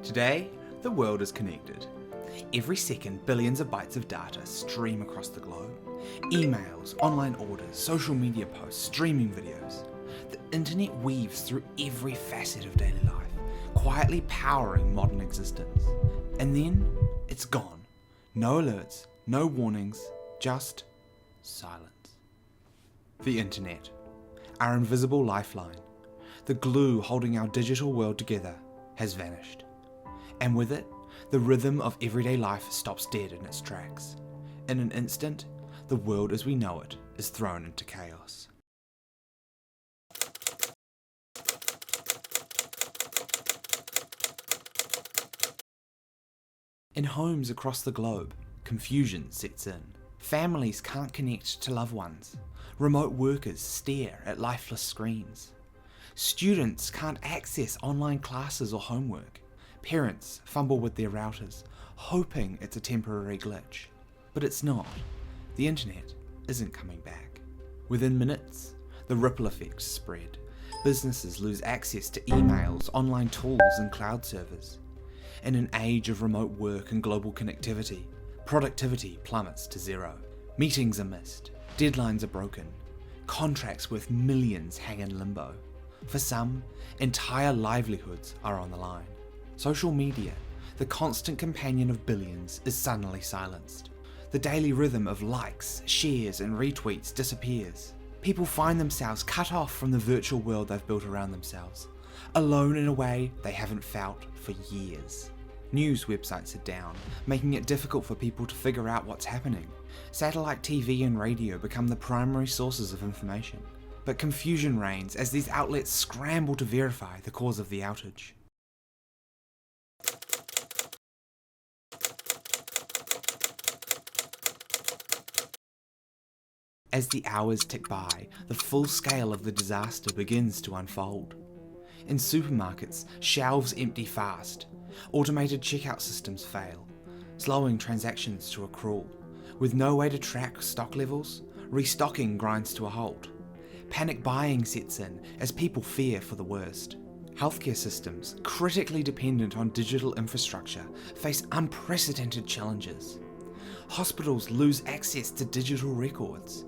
Today, the world is connected. Every second, billions of bytes of data stream across the globe. Emails, online orders, social media posts, streaming videos. The internet weaves through every facet of daily life, quietly powering modern existence. And then, it's gone. No alerts, no warnings, just silence. The internet, our invisible lifeline, the glue holding our digital world together, has vanished. And with it, the rhythm of everyday life stops dead in its tracks. In an instant, the world as we know it is thrown into chaos. In homes across the globe, confusion sets in. Families can't connect to loved ones. Remote workers stare at lifeless screens. Students can't access online classes or homework. Parents fumble with their routers, hoping it's a temporary glitch. But it's not. The internet isn't coming back. Within minutes, the ripple effects spread. Businesses lose access to emails, online tools, and cloud servers. In an age of remote work and global connectivity, productivity plummets to zero. Meetings are missed, deadlines are broken, contracts worth millions hang in limbo. For some, entire livelihoods are on the line. Social media, the constant companion of billions, is suddenly silenced. The daily rhythm of likes, shares, and retweets disappears. People find themselves cut off from the virtual world they've built around themselves, alone in a way they haven't felt for years. News websites are down, making it difficult for people to figure out what's happening. Satellite TV and radio become the primary sources of information. But confusion reigns as these outlets scramble to verify the cause of the outage. As the hours tick by, the full scale of the disaster begins to unfold. In supermarkets, shelves empty fast. Automated checkout systems fail, slowing transactions to a crawl. With no way to track stock levels, restocking grinds to a halt. Panic buying sets in as people fear for the worst. Healthcare systems, critically dependent on digital infrastructure, face unprecedented challenges. Hospitals lose access to digital records.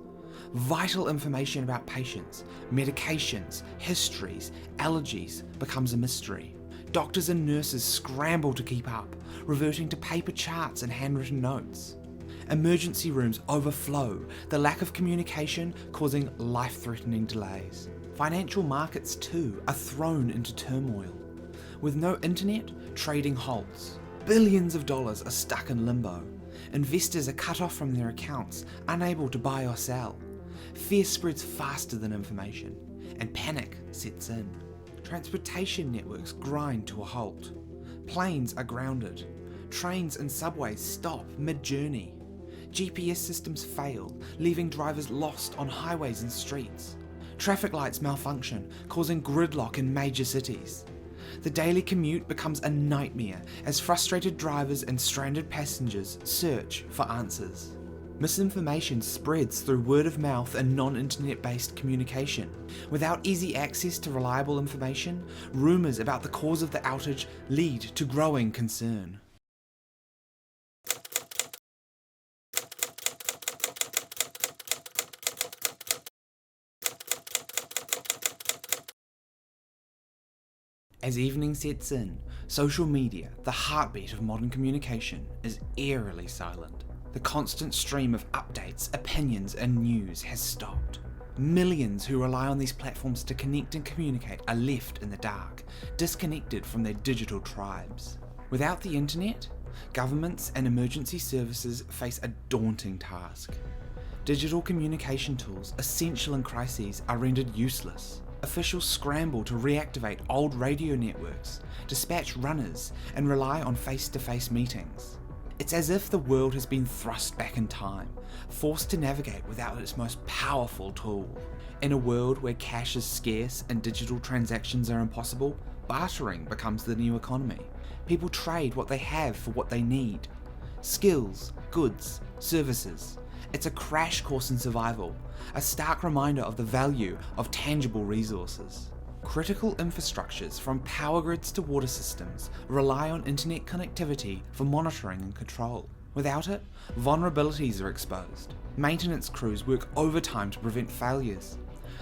Vital information about patients, medications, histories, allergies becomes a mystery. Doctors and nurses scramble to keep up, reverting to paper charts and handwritten notes. Emergency rooms overflow, the lack of communication causing life-threatening delays. Financial markets too are thrown into turmoil. With no internet, trading halts. Billions of dollars are stuck in limbo. Investors are cut off from their accounts, unable to buy or sell. Fear spreads faster than information, and panic sets in. Transportation networks grind to a halt. Planes are grounded. Trains and subways stop mid-journey. GPS systems fail, leaving drivers lost on highways and streets. Traffic lights malfunction, causing gridlock in major cities. The daily commute becomes a nightmare as frustrated drivers and stranded passengers search for answers. Misinformation spreads through word of mouth and non-internet based communication. Without easy access to reliable information, rumours about the cause of the outage lead to growing concern. As evening sets in, social media, the heartbeat of modern communication, is eerily silent. The constant stream of updates, opinions, and news has stopped. Millions who rely on these platforms to connect and communicate are left in the dark, disconnected from their digital tribes. Without the internet, governments and emergency services face a daunting task. Digital communication tools, essential in crises, are rendered useless. Officials scramble to reactivate old radio networks, dispatch runners, and rely on face-to-face meetings. It's as if the world has been thrust back in time, forced to navigate without its most powerful tool. In a world where cash is scarce and digital transactions are impossible, bartering becomes the new economy. People trade what they have for what they need. Skills, goods, services. It's a crash course in survival, a stark reminder of the value of tangible resources. Critical infrastructures from power grids to water systems rely on internet connectivity for monitoring and control. Without it, vulnerabilities are exposed. Maintenance crews work overtime to prevent failures.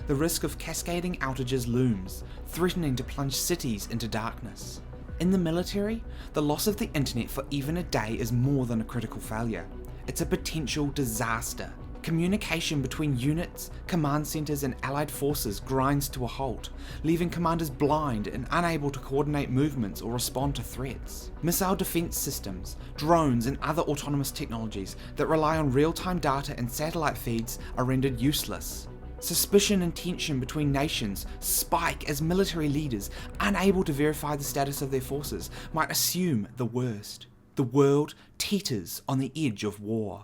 The risk of cascading outages looms, threatening to plunge cities into darkness. In the military, the loss of the internet for even a day is more than a critical failure. It's a potential disaster. Communication between units, command centres and allied forces grinds to a halt, leaving commanders blind and unable to coordinate movements or respond to threats. Missile defence systems, drones and other autonomous technologies that rely on real-time data and satellite feeds are rendered useless. Suspicion and tension between nations spike as military leaders, unable to verify the status of their forces, might assume the worst. The world teeters on the edge of war.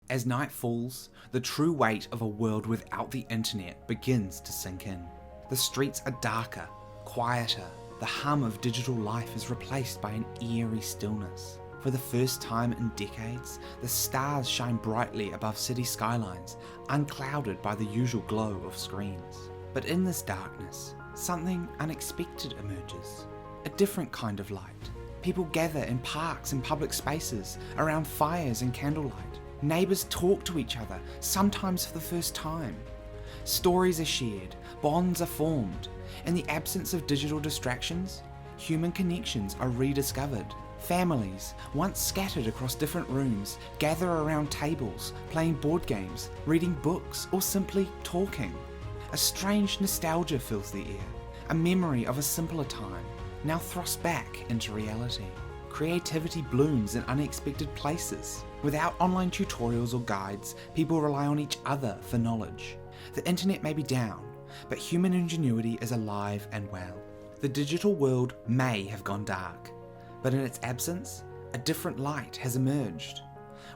As night falls, the true weight of a world without the internet begins to sink in. The streets are darker, quieter. The hum of digital life is replaced by an eerie stillness. For the first time in decades, the stars shine brightly above city skylines, unclouded by the usual glow of screens. But in this darkness, something unexpected emerges. A different kind of light. People gather in parks and public spaces, around fires and candlelight. Neighbours talk to each other, sometimes for the first time. Stories are shared, bonds are formed. In the absence of digital distractions, human connections are rediscovered. Families, once scattered across different rooms, gather around tables, playing board games, reading books, or simply talking. A strange nostalgia fills the air, a memory of a simpler time, now thrust back into reality. Creativity blooms in unexpected places. Without online tutorials or guides, people rely on each other for knowledge. The internet may be down, but human ingenuity is alive and well. The digital world may have gone dark, but in its absence, a different light has emerged.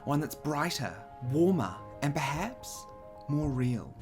One that's brighter, warmer, and perhaps more real.